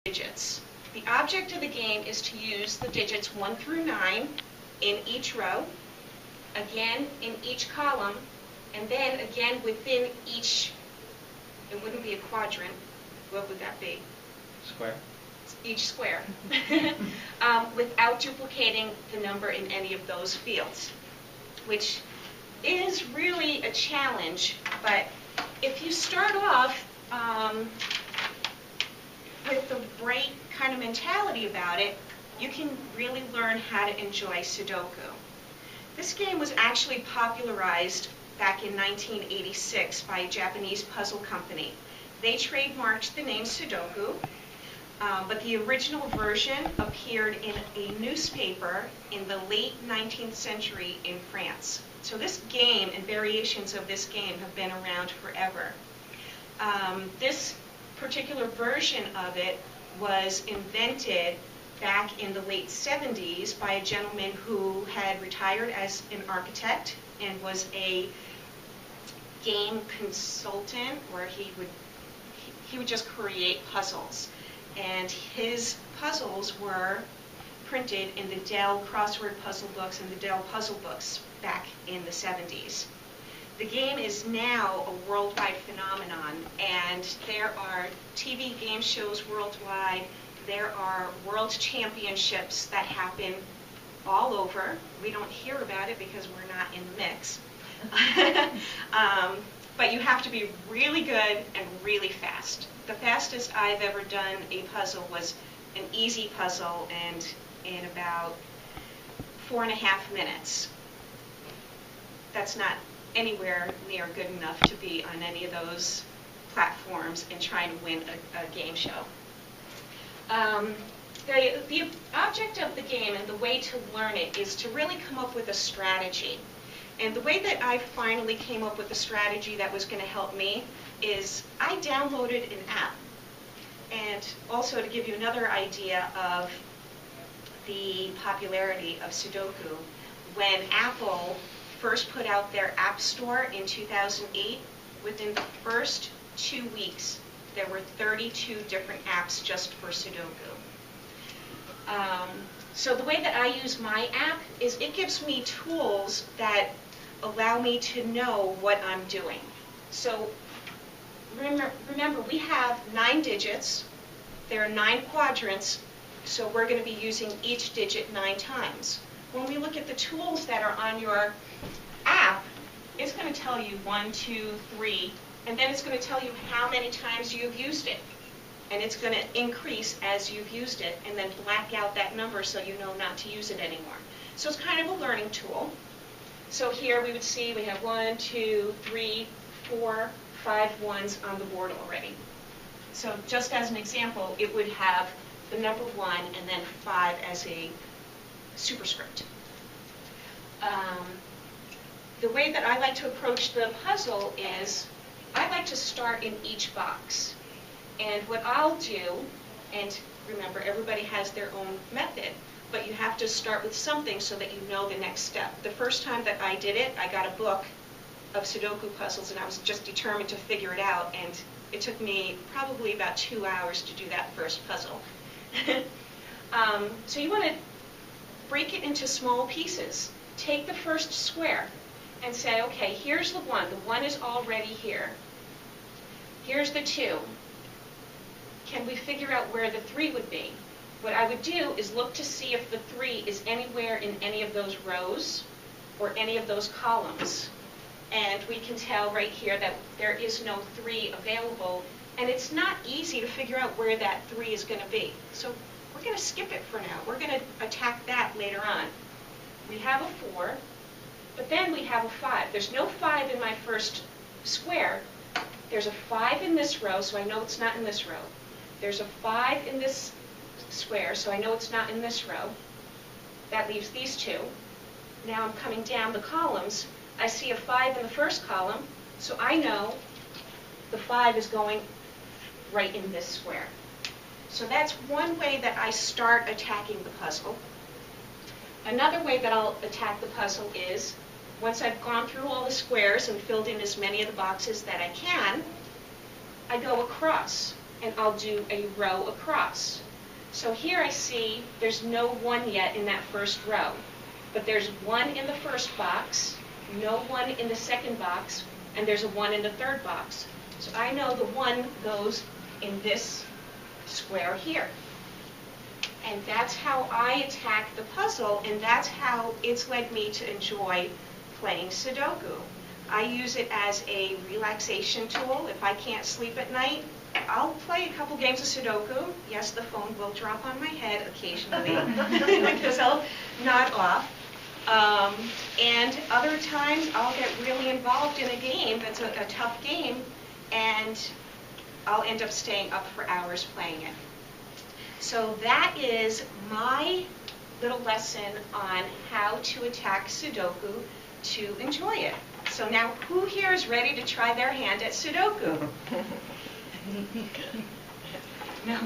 digits. The object of the game is to use the digits 1 through 9 in each row, again in each column, and then again within each, it wouldn't be a quadrant, what would that be? Square. Each square, without duplicating the number in any of those fields, which is really a challenge. But if you start off with the right kind of mentality about it, you can really learn how to enjoy Sudoku. This game was actually popularized back in 1986 by a Japanese puzzle company. They trademarked the name Sudoku, but the original version appeared in a newspaper in the late 19th century in France. So this game and variations of this game have been around forever. This particular version of it was invented back in the late 70s by a gentleman who had retired as an architect and was a game consultant, where he would just create puzzles. And his puzzles were printed in the Dell crossword puzzle books and the Dell puzzle books back in the 70s. The game is now a worldwide phenomenon, and there are TV game shows worldwide. There are world championships that happen all over. We don't hear about it because we're not in the mix. But you have to be really good and really fast. The fastest I've ever done a puzzle was an easy puzzle, and in about 4.5 minutes. That's not anywhere near good enough to be on any of those platforms and trying to win a game show. The object of the game and the way to learn it is to really come up with a strategy. And the way that I finally came up with a strategy that was going to help me is I downloaded an app. And also, to give you another idea of the popularity of Sudoku, when Apple first put out their App Store in 2008, within the first 2 weeks, there were 32 different apps just for Sudoku. So the way that I use my app is it gives me tools that allow me to know what I'm doing. So remember, we have 9 digits. There are 9 quadrants, so we're going to be using each digit 9 times. When we look at the tools that are on your app, it's going to tell you 1, 2, 3, and then it's going to tell you how many times you've used it. And it's going to increase as you've used it, and then black out that number so you know not to use it anymore. So it's kind of a learning tool. So here we would see we have 1, 2, 3, 4, 5 ones on the board already. So just as an example, it would have the number 1 and then 5 as a superscript. The way that I like to approach the puzzle is I like to start in each box. And what I'll do, and remember, everybody has their own method, but you have to start with something so that you know the next step. The first time that I did it, I got a book of Sudoku puzzles, and I was just determined to figure it out, and it took me probably about 2 hours to do that first puzzle. So you want to break it into small pieces. Take the first square and say, okay, here's the 1. The 1 is already here. Here's the 2. Can we figure out where the 3 would be? What I would do is look to see if the 3 is anywhere in any of those rows or any of those columns. And we can tell right here that there is no 3 available, and it's not easy to figure out where that 3 is going to be. So we're going to skip it for now. We're going to attack that later on. We have a 4, but then we have a 5. There's no 5 in my first square. There's a 5 in this row, so I know it's not in this row. There's a 5 in this square, so I know it's not in this row. That leaves these 2. Now I'm coming down the columns. I see a 5 in the first column, so I know the 5 is going right in this square. So that's one way that I start attacking the puzzle. Another way that I'll attack the puzzle is, once I've gone through all the squares and filled in as many of the boxes that I can, I go across. and I'll do a row across. So here I see there's no 1 yet in that first row, but there's 1 in the first box, no 1 in the second box, and there's a 1 in the third box. So I know the 1 goes in this square here. And that's how I attack the puzzle, and that's how it's led me to enjoy playing Sudoku. I use it as a relaxation tool. If I can't sleep at night, I'll play a couple games of Sudoku. Yes, the phone will drop on my head occasionally because I'll nod off. And other times I'll get really involved in a game that's a tough game, and I'll end up staying up for hours playing it. So that is my little lesson on how to attack Sudoku to enjoy it. So now, who here is ready to try their hand at Sudoku? No.